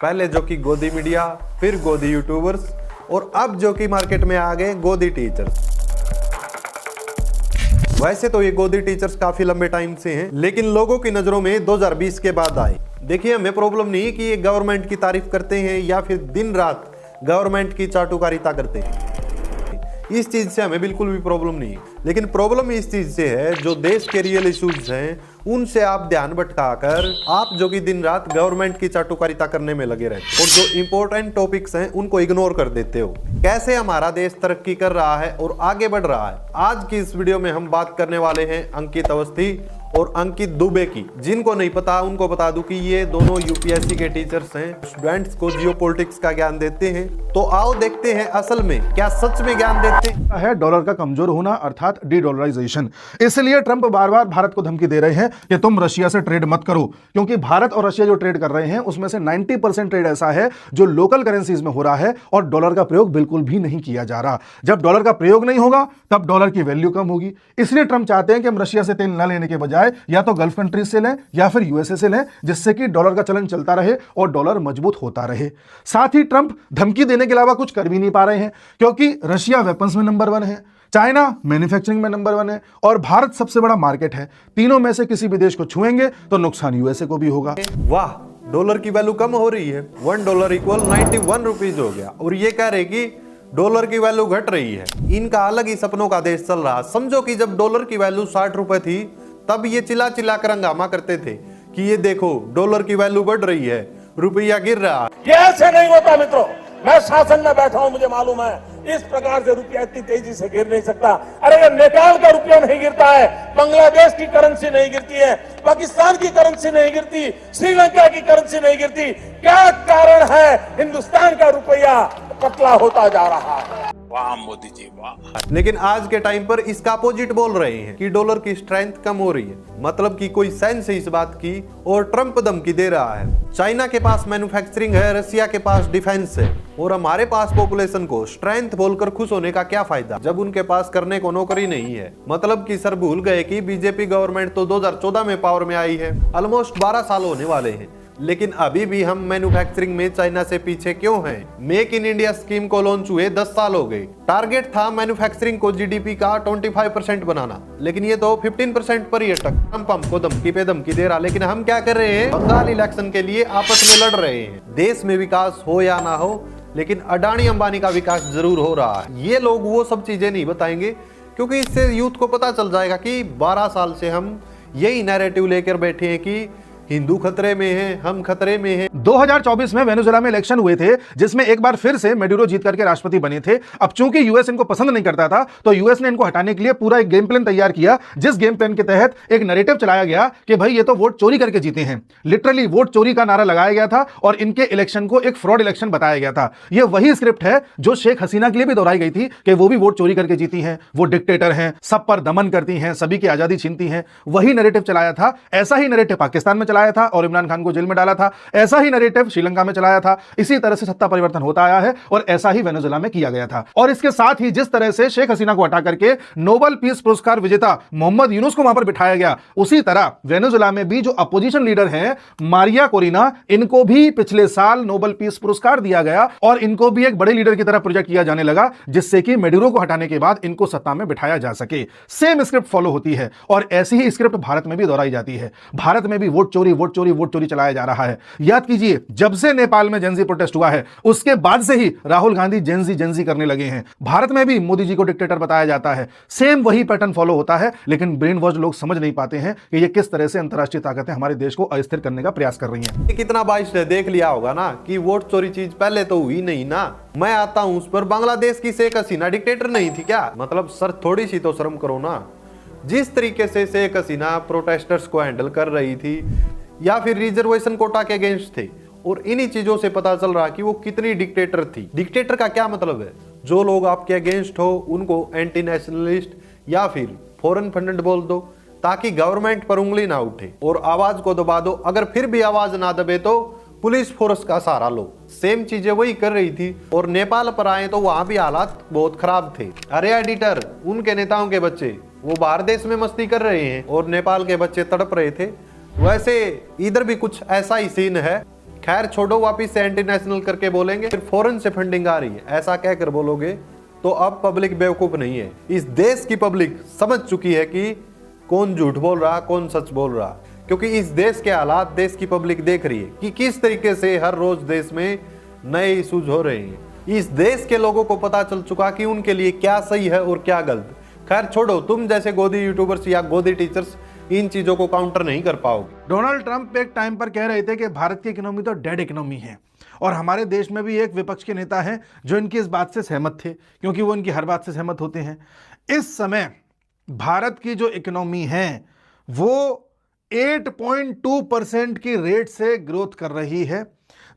पहले जो कि गोदी मीडिया, फिर गोदी यूट्यूबर्स और अब जो कि मार्केट में आ गए गोदी टीचर्स। वैसे तो ये गोदी टीचर्स काफी लंबे टाइम से हैं, लेकिन लोगों की नजरों में 2020 के बाद आए। देखिए, हमें प्रॉब्लम नहीं है कि ये गवर्नमेंट की तारीफ करते हैं या फिर दिन रात गवर्नमेंट की चाटुकारिता करते हैं, इस चीज से हमें बिल्कुल भी प्रॉब्लम नहीं है। लेकिन प्रॉब्लम इस चीज से है, जो देश के रियल इश्यूज हैं उनसे आप ध्यान भटकाकर आप जो कि दिन रात गवर्नमेंट की चाटुकारिता करने में लगे रहते और जो इंपॉर्टेंट टॉपिक्स हैं उनको इग्नोर कर देते हो। कैसे हमारा देश तरक्की कर रहा है और आगे बढ़ रहा है, आज की इस वीडियो में हम बात करने वाले हैं अंकित अवस्थी और अंकित दुबे की। जिनको नहीं पता उनको बता दूं कि ये दोनों यूपीएससी के टीचर्स हैं, स्टूडेंट्स को जियोपॉलिटिक्स का ज्ञान देते हैं। तो आओ देखते हैं असल में क्या सच में ज्ञान देते है डॉलर का कमजोर होना अर्थात डी-डॉलराइजेशन। इसलिए ट्रंप बार-बार भारत को धमकी दे रहे हैं कि तुम रशिया से ट्रेड मत करो, क्योंकि भारत और रशिया जो ट्रेड कर रहे हैं उसमें से 90% ट्रेड ऐसा है जो लोकल करेंसीज में हो रहा है और डॉलर का प्रयोग बिल्कुल भी नहीं किया जा रहा। जब डॉलर का प्रयोग नहीं होगा तब डॉलर की वैल्यू कम होगी। इसलिए ट्रंप चाहते हैं कि हम रशिया से तेल न लेने के बजाय या तो गल्फ कंट्रीज से लें या फिर यूएसए से लें, जिससे कि डॉलर का चलन चलता रहे और डॉलर मजबूत होता रहे। साथ ही ट्रंप धमकी देने के अलावा कुछ कर भी नहीं पा रहे हैं, क्योंकि रशिया वेपन्स में नंबर 1 है, चाइना मैन्युफैक्चरिंग में नंबर 1 है और भारत सबसे बड़ा मार्केट है। तीनों में से किसी भी देश को छुएंगे तो नुकसान यूएसए को भी होगा। वाह, डॉलर की वैल्यू कम हो रही है, $1 इक्वल 91 रुपीज हो गया और ये कह रहे कि डॉलर की वैल्यू घट रही है। इनका अलग ही सपनों का देश चल रहा। समझो कि जब डॉलर की वैल्यू 60 रुपए थी तब ये चिल्ला चिल्ला कर हंगामा करते थे कि ये देखो डॉलर की वैल्यू बढ़ रही है, रुपया गिर रहा है। ये ऐसे नहीं होता मित्रों, मैं शासन में बैठा हूं, मुझे मालूम है इस प्रकार से रुपया इतनी तेजी से गिर नहीं सकता। अरे ये नेपाल का रुपया नहीं गिरता है, बांग्लादेश की करेंसी नहीं गिरती है, पाकिस्तान की करेंसी नहीं गिरती, श्रीलंका की करेंसी नहीं गिरती। क्या कारण है हिंदुस्तान का रुपया पतला होता जा रहा है? वाह मोदी जी वाह। लेकिन आज के टाइम पर इसका अपोजिट बोल रहे हैं कि डॉलर की स्ट्रेंथ कम हो रही है। मतलब कि कोई सेंस है इस बात की और ट्रंप धमकी दे रहा है। चाइना के पास मैन्युफैक्चरिंग है, रशिया के पास डिफेंस है और हमारे पास पॉपुलेशन को स्ट्रेंथ बोलकर खुश होने का क्या फायदा जब उनके पास करने को नौकरी नहीं है। मतलब कि सर भूल गए कि बीजेपी गवर्नमेंट तो 2014 में पावर में आई है, ऑलमोस्ट 12 साल होने वाले हैं, लेकिन अभी भी हम मैन्युफैक्चरिंग में चाइना से पीछे क्यों हैं? मेक इन इंडिया स्कीम को लॉन्च हुए 10 साल हो गए। टारगेट था मैन्युफैक्चरिंग को जीडीपी का 25% बनाना, लेकिन ये तो 15% पर ही अटक। ट्रंप हमको धमकी पे धमकी दे रहा, लेकिन हम क्या कर रहे हैं? बंगाल इलेक्शन के लिए आपस में लड़ रहे हैं। देश में विकास हो या ना हो, लेकिन अडानी अंबानी का विकास जरूर हो रहा है। ये लोग वो सब चीजें नहीं बताएंगे, क्योंकि इससे यूथ को पता चल जाएगा कि 12 साल से हम यही नैरेटिव लेकर बैठे हैं कि हिंदू खतरे में है, हम खतरे में हैं। 2024 में वेनेजुएला में इलेक्शन हुए थे, जिसमें एक बार फिर से मेडुरो जीत करके राष्ट्रपति बने थे। अब चूंकि यूएस इनको पसंद नहीं करता था, तो यूएस ने इनको हटाने के लिए पूरा एक गेम प्लान तैयार किया, जिस गेम प्लान के तहत एक नैरेटिव चलाया गया कि भाई ये तो वोट चोरी करके जीते हैं। लिटरली वोट चोरी का नारा लगाया गया था और इनके इलेक्शन को एक फ्रॉड इलेक्शन बताया गया था। यह वही स्क्रिप्ट है जो शेख हसीना के लिए भी दोहराई गई थी कि वो भी वोट चोरी करके जीती हैं, वो डिक्टेटर हैं, सब पर दमन करती हैं, सभी की आजादी छीनती हैं। वही नैरेटिव चलाया था। ऐसा ही नैरेटिव पाकिस्तान में चलाया था और इमरान खान को जेल में डाला था। ऐसा ही नैरेटिव श्रीलंका में चलाया था। इसी तरह से सत्ता परिवर्तन होता आया है और ऐसा ही वेनेजुएला में किया गया था। और इसके साथ ही जिस तरह से शेख हसीना को हटा करके नोबेल पीस पुरस्कार विजेता मोहम्मद यूनुस को वहां पर बिठाया गया, उसी तरह वेनेजुएला में भी जो अपोजिशन लीडर हैं मारिया कोरिना, इनको भी पिछले साल नोबेल पीस पुरस्कार दिया गया और इनको भी एक बड़े लीडर की तरह प्रोजेक्ट किया जाने लगा, जिससे कि मेडुरो को हटाने के बाद इनको सत्ता में बिठाया जा सके। सेम स्क्रिप्ट फॉलो होती है और ऐसी ही स्क्रिप्ट भारत में भी दोहराई जाती है। भारत में भी वोट चोरी वोट चोरी वोट चोरी चलाया जा रहा है। याद कीजिए, जब से नेपाल में जेंजी प्रोटेस्ट हुआ है उसके बाद से ही राहुल गांधी जेंजी करने लगे हैं। भारत में भी मोदी जी को डिक्टेटर बताया जाता है। सेम वही पैटर्न फॉलो होता है, लेकिन ब्रेन वॉश लोग समझ नहीं पाते हैं कि ये किस तरह से अंतरराष्ट्रीय ताकतें हमारे देश को अस्थिर करने का प्रयास कर रही हैं। कितना बाइस है, देख लिया होगा ना कि वोट चोरी चीज पहले तो हुई नहीं ना। मैं आता हूं उस पर, बांग्लादेश की शेख हसीना डिक्टेटर नहीं थी क्या? मतलब सर थोड़ी सी तो शर्म करो ना। जिस तरीके से शेख हसीना प्रोटेस्टर्स को हैंडल कर रही थी या फिर रिजर्वेशन कोटा के अगेंस्ट थे, और इन्हीं चीजों से पता चल रहा कि वो कितनी डिक्टेटर थी। डिक्टेटर का क्या मतलब है? जो लोग आपके अगेंस्ट हो उनको एंटी नेशनलिस्ट या फिर फॉरेन फंडेड बोल दो, ताकि गवर्नमेंट पर उंगली ना उठे और आवाज को दबा दो। अगर फिर भी आवाज ना दबे तो पुलिस फोर्स का सहारा लो। सेम चीजें वही कर रही थी। और नेपाल पर आए तो वहां भी हालात बहुत खराब थे। अरे एडिटर, उनके नेताओं के बच्चे वो बाहर देश में मस्ती कर रहे हैं और नेपाल के बच्चे तड़प रहे थे। वैसे इधर भी कुछ ऐसा ही सीन है खैर छोड़ो, वापिस से एंटी नेशनल करके बोलेंगे, फिर फॉरेन से फंडिंग आ रही है, ऐसा कहकर बोलोगे तो अब पब्लिक बेवकूफ नहीं है। इस देश की पब्लिक समझ चुकी है कि कौन झूठ बोल रहा, कौन सच बोल रहा, क्योंकि इस देश के हालात देश की पब्लिक देख रही है कि किस तरीके से हर रोज देश में नए इशूज हो रहे हैं। इस देश के लोगों को पता चल चुका कि उनके लिए क्या सही है और क्या गलत। खैर छोड़ो, तुम जैसे गोदी यूट्यूबर्स या गोदी टीचर्स इन चीजों को काउंटर नहीं कर पाओगे। डोनाल्ड ट्रंप एक टाइम पर कह रहे थे कि भारत की इकोनॉमी तो डेड इकोनॉमी है, और हमारे देश में भी एक विपक्ष के नेता हैं जो इनकी इस बात से सहमत थे, क्योंकि वो इनकी हर बात से सहमत होते हैं। इस समय भारत की जो इकोनॉमी है वो 8.2% की रेट से ग्रोथ कर रही है।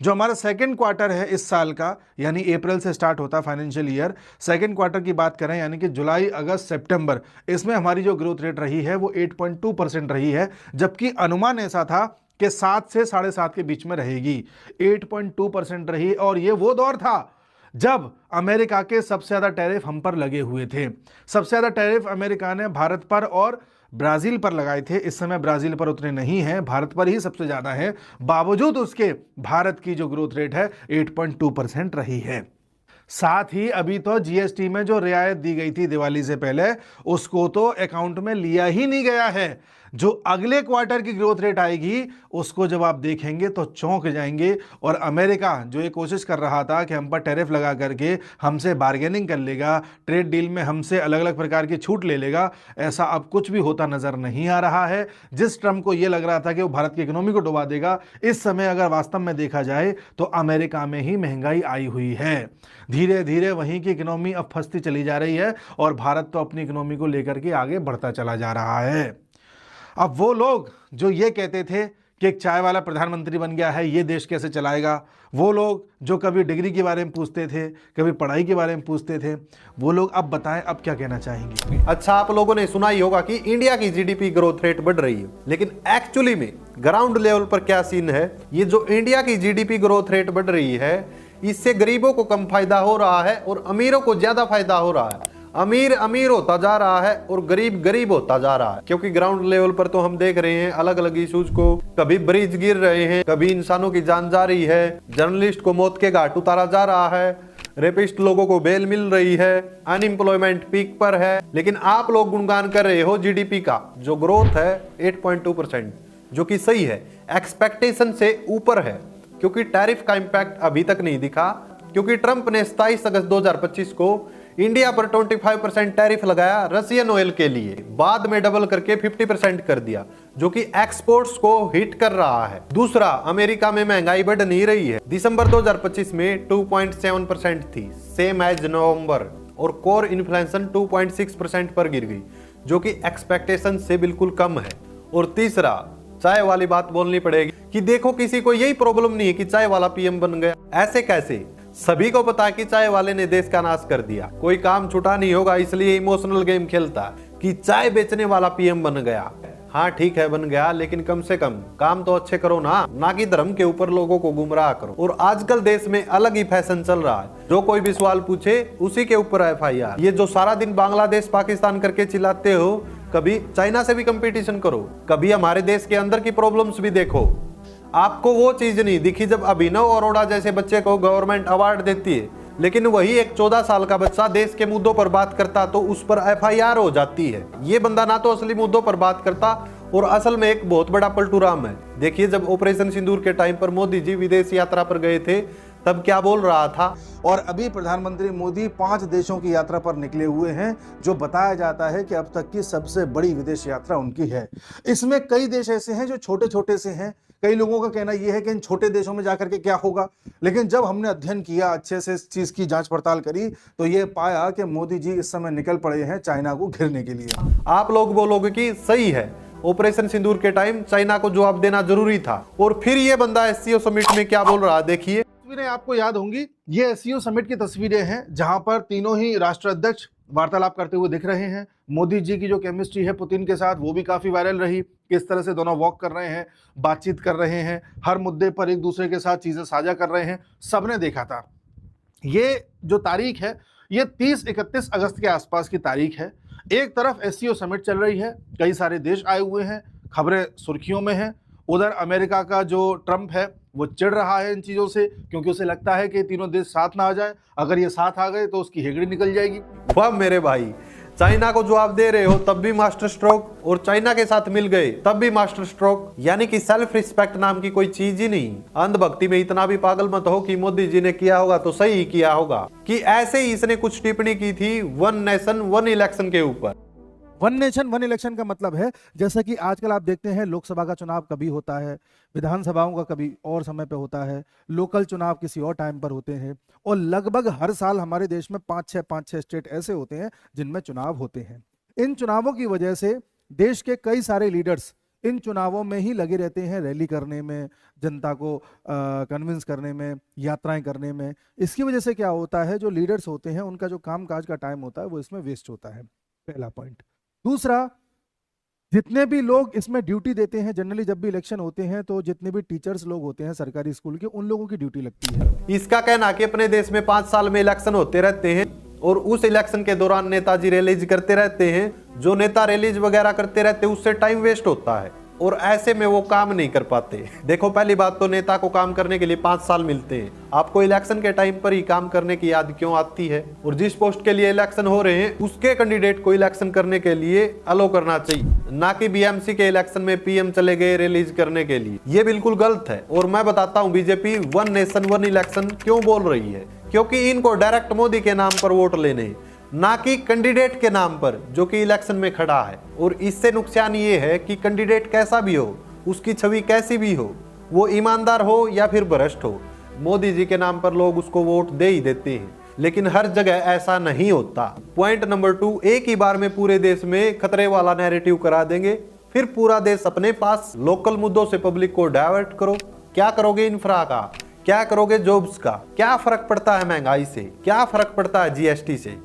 जो हमारा सेकंड क्वार्टर है इस साल का, यानी अप्रैल से स्टार्ट होता है फाइनेंशियल ईयर, सेकंड क्वार्टर की बात करें यानी कि जुलाई, अगस्त, सितंबर, इसमें हमारी जो ग्रोथ रेट रही है वो 8.2% रही है, जबकि अनुमान ऐसा था कि 7 से 7.5 के बीच में रहेगी। 8.2% रही, और ये वो दौर था जब अमेरिका के सबसे ज़्यादा टैरिफ हम पर लगे हुए थे। सबसे ज़्यादा टैरिफ अमेरिका ने भारत पर और ब्राज़ील पर लगाए थे। इस समय ब्राज़ील पर उतने नहीं हैं, भारत पर ही सबसे ज़्यादा है। बावजूद उसके भारत की जो ग्रोथ रेट है 8.2% रही है। साथ ही अभी तो जीएसटी में जो रियायत दी गई थी दिवाली से पहले, उसको तो अकाउंट में लिया ही नहीं गया है। जो अगले क्वार्टर की ग्रोथ रेट आएगी उसको जब आप देखेंगे तो चौंक जाएंगे। और अमेरिका जो ये कोशिश कर रहा था कि हम पर टैरिफ लगा करके हमसे बार्गेनिंग कर लेगा, ट्रेड डील में हमसे अलग अलग प्रकार की छूट ले लेगा, ऐसा अब कुछ भी होता नजर नहीं आ रहा है। जिस ट्रंप को ये लग रहा था कि वो भारत की इकोनॉमी को डुबा देगा, इस समय अगर वास्तव में देखा जाए तो अमेरिका में ही महंगाई आई हुई है। धीरे धीरे वहीं की इकोनॉमी अब फंसती चली जा रही है और भारत तो अपनी इकोनॉमी को लेकर के आगे बढ़ता चला जा रहा है। अब वो लोग जो ये कहते थे कि एक चाय वाला प्रधानमंत्री बन गया है, ये देश कैसे चलाएगा, वो लोग जो कभी डिग्री के बारे में पूछते थे, कभी पढ़ाई के बारे में पूछते थे, वो लोग अब बताएं अब क्या कहना चाहेंगे। अच्छा, आप लोगों ने सुना ही होगा कि इंडिया की जीडीपी ग्रोथ रेट बढ़ रही है, लेकिन एक्चुअली में ग्राउंड लेवल पर क्या सीन है? ये जो इंडिया की जीडीपी ग्रोथ रेट बढ़ रही है, इससे गरीबों को कम फायदा हो रहा है और अमीरों को ज्यादा फायदा हो रहा है। अमीर अमीर होता जा रहा है और गरीब गरीब होता जा रहा है, क्योंकि ग्राउंड लेवल पर तो हम देख रहे हैं अलग अलग इश्यूज को। कभी ब्रिज गिर रहे हैं, कभी इंसानों की जान जा रही है, जर्नलिस्ट को मौत के घाट उतारा जा रहा है, रेपिस्ट लोगों को बेल मिल रही है, अनएम्प्लॉयमेंट पीक पर है। लेकिन आप लोग गुणगान कर रहे हो जीडीपी का, जो ग्रोथ है 8.2%, जो कि सही है, एक्सपेक्टेशन से ऊपर है, क्योंकि टैरिफ का इंपैक्ट अभी तक नहीं दिखा। क्योंकि ट्रंप ने 27 अगस्त 2025 को इंडिया पर 25% टैरिफ लगाया रशियन ऑयल के लिए, बाद में डबल करके 50% कर दिया, जो कि एक्सपोर्ट्स को हिट कर रहा है। दूसरा, अमेरिका में महंगाई बढ़ नहीं रही है। दिसंबर 2025 में 2.7% थी, सेम एज नवंबर, और कोर इन्फ्लेशन 2.6% पर गिर गई, जो कि एक्सपेक्टेशन से बिल्कुल कम है। और तीसरा, चाय वाली बात बोलनी पड़ेगी कि देखो, किसी को यही प्रॉब्लम नहीं है कि चाय वाला पीएम बन गया। ऐसे कैसे? सभी को पता है कि चाय वाले ने देश का नाश कर दिया, कोई काम छुटा नहीं होगा, इसलिए इमोशनल गेम खेलता कि चाय बेचने वाला पीएम बन गया। हाँ ठीक है, बन गया, लेकिन कम से कम काम तो अच्छे करो ना कि धर्म के ऊपर लोगों को गुमराह करो। और आजकल देश में अलग ही फैशन चल रहा है, जो कोई भी सवाल पूछे उसी के ऊपर एफआईआर। ये जो सारा दिन बांग्लादेश पाकिस्तान करके चिल्लाते हो, कभी चाइना से भी कंपटीशन करो, कभी हमारे देश के अंदर की प्रॉब्लम्स भी देखो। आपको वो चीज नहीं दिखी जब अभिनव अरोड़ा जैसे बच्चे को गवर्नमेंट अवार्ड देती है, लेकिन वही एक 14 साल का बच्चा देश के मुद्दों पर बात करता तो उस पर एफआईआर हो जाती है। ये बंदा ना तो असली मुद्दों पर बात करता और असल में एक बहुत बड़ा पलटूराम है। देखिए, जब ऑपरेशन सिंदूर के टाइम पर मोदी जी विदेश यात्रा पर गए थे, तब क्या बोल रहा था। और अभी प्रधानमंत्री मोदी 5 देशों की यात्रा पर निकले हुए हैं, जो बताया जाता है कि अब तक की सबसे बड़ी विदेश यात्रा उनकी है। इसमें कई देश ऐसे हैं जो छोटे छोटे से हैं। कई लोगों का कहना यह है कि इन छोटे देशों में जाकर के क्या होगा, लेकिन जब हमने अध्ययन किया, अच्छे से इस चीज की जांच पड़ताल करी, तो ये पाया कि मोदी जी इस समय निकल पड़े हैं चाइना को घेरने के लिए। आप लोग बोलोगे कि सही है, ऑपरेशन सिंदूर के टाइम चाइना को जवाब देना जरूरी था, और फिर ये बंदा एससीओ समिट में क्या बोल रहा, देखिए। तस्वीरें आपको याद होंगी, ये एससीओ समिट की तस्वीरें हैं, जहां पर तीनों ही राष्ट्राध्यक्ष वार्तालाप करते हुए दिख रहे हैं। मोदी जी की जो केमिस्ट्री है पुतिन के साथ, वो भी काफी वायरल रही। किस तरह से दोनों वॉक कर रहे हैं, बातचीत कर रहे हैं, हर मुद्दे पर एक दूसरे के साथ चीजें साझा कर रहे हैं, सबने देखा था। ये जो तारीख है, ये 30-31 अगस्त के आसपास की तारीख है। एक तरफ एससीओ समिट चल रही है, कई सारे देश आए हुए हैं, खबरें सुर्खियों में हैं। उधर अमेरिका का जो ट्रंप है, वो चिढ़ रहा है इन चीजों से क्योंकि उसे लगता है कि ये तीनों देश साथ ना आ जाए, अगर ये साथ आ गए तो उसकी हेगड़ी निकल जाएगी। वाह मेरे भाई, चाइना को जवाब दे रहे हो तब भी मास्टर स्ट्रोक, और चाइना के साथ मिल गए तब भी मास्टर स्ट्रोक। यानी कि सेल्फ रिस्पेक्ट नाम की कोई चीज ही नहीं। अंधभक्ति में इतना भी पागल मत हो कि मोदी जी ने किया होगा तो सही ही किया होगा। कि ऐसे ही इसने कुछ टिप्पणी की थी वन नेशन वन इलेक्शन के ऊपर। वन नेशन वन इलेक्शन का मतलब है, जैसा कि आजकल आप देखते हैं लोकसभा का चुनाव कभी होता है, विधानसभाओं का कभी और समय पे होता है, लोकल चुनाव किसी और टाइम पर होते हैं, और लगभग हर साल हमारे देश में 5-6 स्टेट ऐसे होते हैं जिनमें चुनाव होते हैं। इन चुनावों की वजह से देश के कई सारे लीडर्स इन चुनावों में ही लगे रहते हैं, रैली करने में, जनता को कन्विंस करने में, यात्राएं करने में। इसकी वजह से क्या होता है, जो लीडर्स होते हैं उनका जो काम काज का टाइम होता है वो इसमें वेस्ट होता है, पहला पॉइंट। दूसरा, जितने भी लोग इसमें ड्यूटी देते हैं, जनरली जब भी इलेक्शन होते हैं तो जितने भी टीचर्स लोग होते हैं सरकारी स्कूल के, उन लोगों की ड्यूटी लगती है। इसका कहना कि अपने देश में 5 साल में इलेक्शन होते रहते हैं और उस इलेक्शन के दौरान नेताजी रैलीज करते रहते हैं। जो नेता रैलीज वगैरह करते रहते हैं उससे टाइम वेस्ट होता है और ऐसे में वो काम नहीं कर पाते। देखो, पहली बात तो नेता को काम करने के लिए 5 साल मिलते हैं। आपको इलेक्शन के टाइम पर ही काम करने की याद क्यों आती है? और जिस पोस्ट के लिए इलेक्शन हो रहे हैं उसके कैंडिडेट को इलेक्शन करने के लिए अलो करना चाहिए, ना कि बीएमसी के इलेक्शन में पीएम चले गए रिलीज करने के लिए। ये बिल्कुल गलत है। और मैं बताता हूँ BJP one nation one election क्यों बोल रही है, क्योंकि इनको डायरेक्ट मोदी के नाम पर वोट लेने, ना कि कैंडिडेट के नाम पर जो कि इलेक्शन में खड़ा है। और इससे नुकसान ये है कि कैंडिडेट कैसा भी हो, उसकी छवि कैसी भी हो, वो ईमानदार हो या फिर भ्रष्ट हो, मोदी जी के नाम पर लोग उसको वोट दे ही देते हैं। लेकिन हर जगह ऐसा नहीं होता। पॉइंट नंबर 2, एक ही बार में पूरे देश में खतरे वाला नैरेटिव करा देंगे, फिर पूरा देश अपने पास। लोकल मुद्दों से पब्लिक को डाइवर्ट करो। क्या करोगे इंफ्रा का, क्या करोगे जॉब्स का? क्या फर्क पड़ता है महंगाई से, क्या फर्क पड़ता है जीएसटी से?